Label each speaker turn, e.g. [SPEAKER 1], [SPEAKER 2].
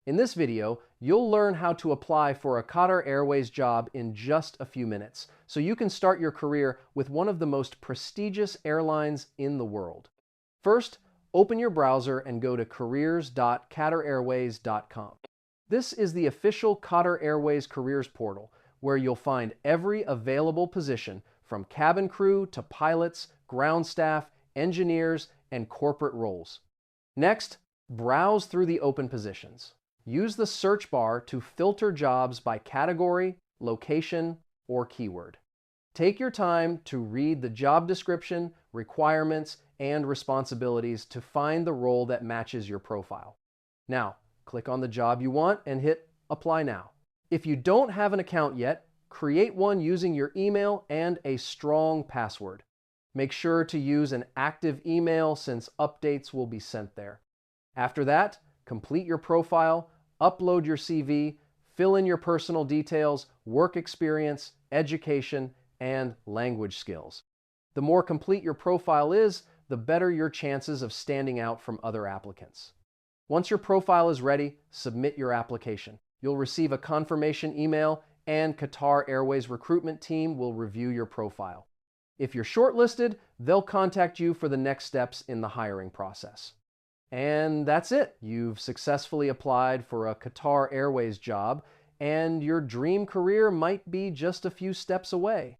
[SPEAKER 1] In this video, you'll learn how to apply for a Qatar Airways job in just a few minutes, so you can start your career with one of the most prestigious airlines in the world. First, open your browser and go to careers.qatarairways.com. This is the official Qatar Airways careers portal, where you'll find every available position from cabin crew to pilots, ground staff, engineers, and corporate roles. Next, browse through the open positions. Use the search bar to filter jobs by category, location, or keyword. Take your time to read the job description, requirements, and responsibilities to find the role that matches your profile. Now, click on the job you want and hit Apply Now. If you don't have an account yet, create one using your email and a strong password. Make sure to use an active email since updates will be sent there. After that, complete your profile, upload your CV, fill in your personal details, work experience, education, and language skills. The more complete your profile is, the better your chances of standing out from other applicants. Once your profile is ready, submit your application. You'll receive a confirmation email, and Qatar Airways recruitment team will review your profile. If you're shortlisted, they'll contact you for the next steps in the hiring process. And that's it. You've successfully applied for a Qatar Airways job, and your dream career might be just a few steps away.